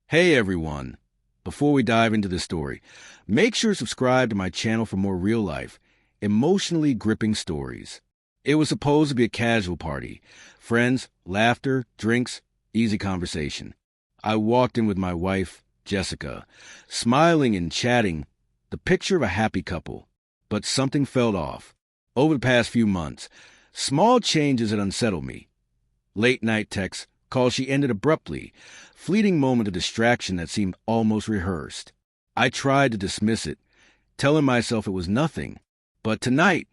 Hey everyone! Before we dive into this story, make sure to subscribe to my channel for more real-life, emotionally gripping stories. It was supposed to be a casual party. Friends, laughter, drinks, easy conversation. I walked in with my wife, Jessica, smiling and chatting, the picture of a happy couple. But something felt off. Over the past few months, small changes had unsettled me. Late-night texts, calls she ended abruptly, fleeting moment of distraction that seemed almost rehearsed. I tried to dismiss it, telling myself it was nothing. But tonight,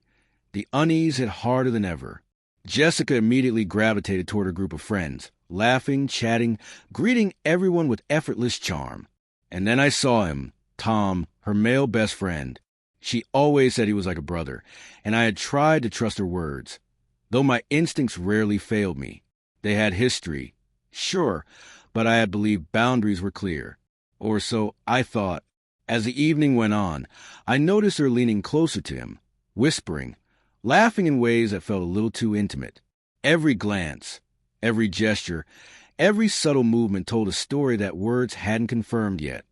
the unease hit harder than ever. Jessica immediately gravitated toward her group of friends, laughing, chatting, greeting everyone with effortless charm. And then I saw him, Tom, her male best friend. She always said he was like a brother, and I had tried to trust her words, though my instincts rarely failed me. They had history, sure, but I had believed boundaries were clear. Or so I thought. As the evening went on, I noticed her leaning closer to him, whispering, laughing in ways that felt a little too intimate. Every glance, every gesture, every subtle movement told a story that words hadn't confirmed yet.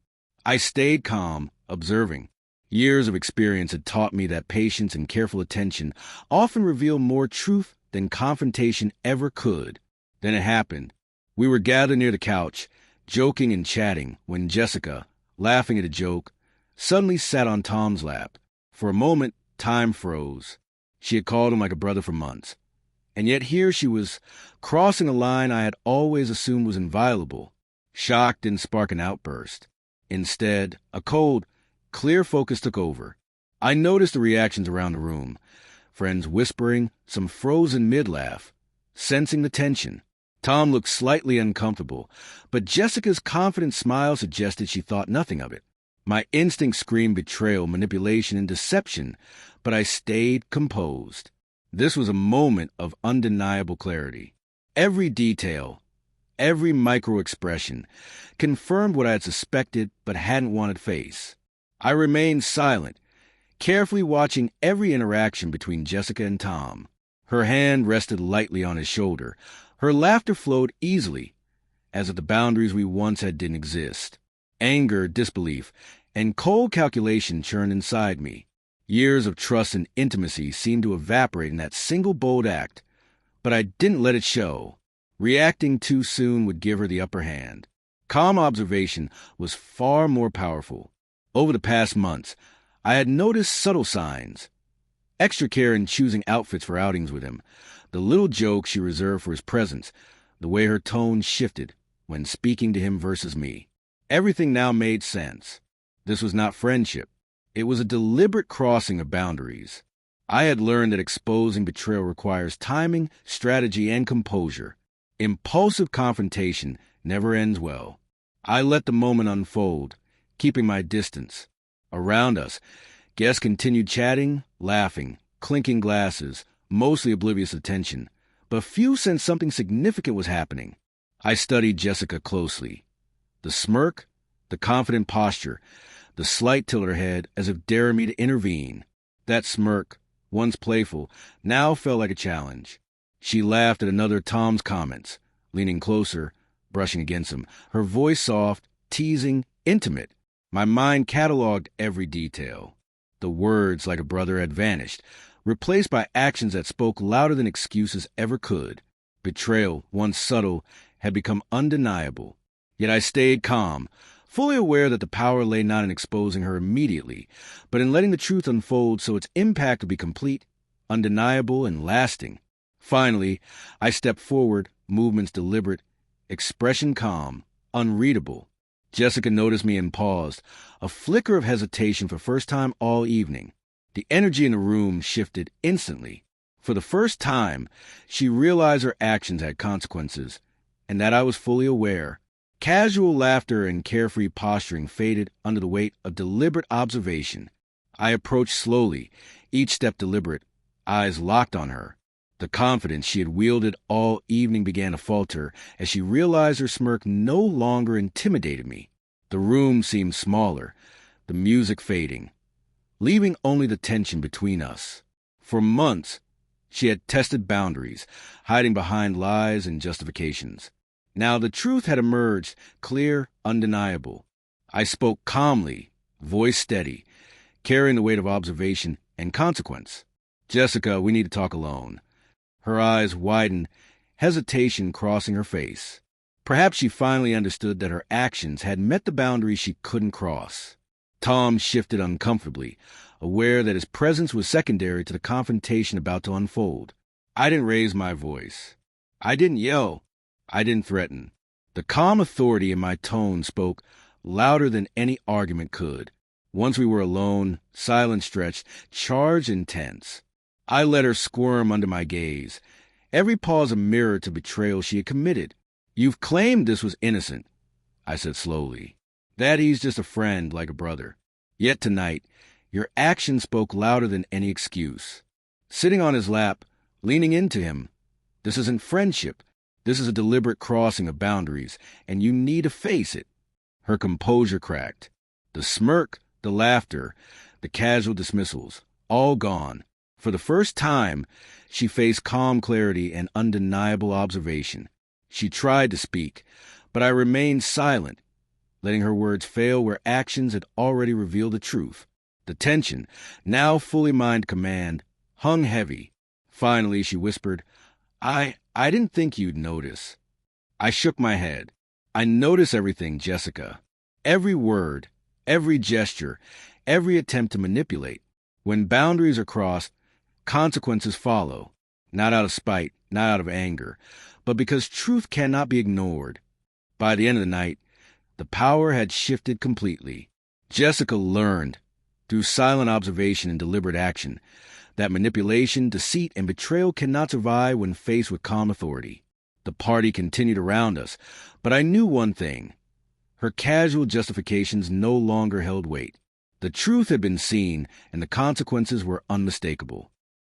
I stayed calm, observing. Years of experience had taught me that patience and careful attention often reveal more truth than confrontation ever could. Then it happened. We were gathered near the couch, joking and chatting, when Jessica, laughing at a joke, suddenly sat on Tom's lap. For a moment, time froze. She had called him like a brother for months. And yet here she was, crossing a line I had always assumed was inviolable. Shock didn't spark an outburst. Instead, a cold, clear focus took over. I noticed the reactions around the room. Friends whispering, some frozen mid-laugh, sensing the tension. Tom looked slightly uncomfortable, but Jessica's confident smile suggested she thought nothing of it. My instincts screamed betrayal, manipulation, and deception, but I stayed composed. This was a moment of undeniable clarity. Every detail, every micro-expression, confirmed what I had suspected but hadn't wanted to face. I remained silent, carefully watching every interaction between Jessica and Tom. Her hand rested lightly on his shoulder. Her laughter flowed easily, as if the boundaries we once had didn't exist. Anger, disbelief, and cold calculation churned inside me. Years of trust and intimacy seemed to evaporate in that single bold act, but I didn't let it show. Reacting too soon would give her the upper hand. Calm observation was far more powerful. Over the past months, I had noticed subtle signs. Extra care in choosing outfits for outings with him, the little jokes she reserved for his presence, the way her tone shifted when speaking to him versus me. Everything now made sense. This was not friendship. It was a deliberate crossing of boundaries. I had learned that exposing betrayal requires timing, strategy, and composure. Impulsive confrontation never ends well. I let the moment unfold, keeping my distance. Around us, guests continued chatting, laughing, clinking glasses, mostly oblivious of tension, but few sensed something significant was happening. I studied Jessica closely. The smirk, the confident posture, the slight tilt of her head as if daring me to intervene. That smirk, once playful, now felt like a challenge. She laughed at another of Tom's comments, leaning closer, brushing against him, her voice soft, teasing, intimate. My mind cataloged every detail. The words, like a brother, had vanished, replaced by actions that spoke louder than excuses ever could. Betrayal, once subtle, had become undeniable. Yet I stayed calm, fully aware that the power lay not in exposing her immediately, but in letting the truth unfold so its impact would be complete, undeniable, and lasting. Finally, I stepped forward, movements deliberate, expression calm, unreadable. Jessica noticed me and paused, a flicker of hesitation for first time all evening. The energy in the room shifted instantly. For the first time, she realized her actions had consequences, and that I was fully aware. Casual laughter and carefree posturing faded under the weight of deliberate observation. I approached slowly, each step deliberate, eyes locked on her. The confidence she had wielded all evening began to falter as she realized her smirk no longer intimidated me. The room seemed smaller, the music fading, leaving only the tension between us. For months, she had tested boundaries, hiding behind lies and justifications. Now the truth had emerged, clear, undeniable. I spoke calmly, voice steady, carrying the weight of observation and consequence. "Jessica, we need to talk alone." Her eyes widened, hesitation crossing her face. Perhaps she finally understood that her actions had met the boundary she couldn't cross. Tom shifted uncomfortably, aware that his presence was secondary to the confrontation about to unfold. I didn't raise my voice. I didn't yell. I didn't threaten. The calm authority in my tone spoke louder than any argument could. Once we were alone, silence stretched, charged and tense. I let her squirm under my gaze. Every pause a mirror to betrayal she had committed. "You've claimed this was innocent," I said slowly. "That he's just a friend, like a brother. Yet tonight, your actions spoke louder than any excuse. Sitting on his lap, leaning into him. This isn't friendship. This is a deliberate crossing of boundaries, and you need to face it." Her composure cracked. The smirk, the laughter, the casual dismissals, all gone. For the first time, she faced calm clarity and undeniable observation. She tried to speak, but I remained silent, letting her words fail where actions had already revealed the truth. The tension, now fully mind command, hung heavy. Finally, she whispered, I didn't think you'd notice." I shook my head. "I notice everything, Jessica. Every word, every gesture, every attempt to manipulate. When boundaries are crossed, consequences follow. Not out of spite, not out of anger, but because truth cannot be ignored." By the end of the night, the power had shifted completely. Jessica learned, through silent observation and deliberate action, that manipulation, deceit, and betrayal cannot survive when faced with calm authority. The party continued around us, but I knew one thing. Her casual justifications no longer held weight. The truth had been seen, and the consequences were unmistakable.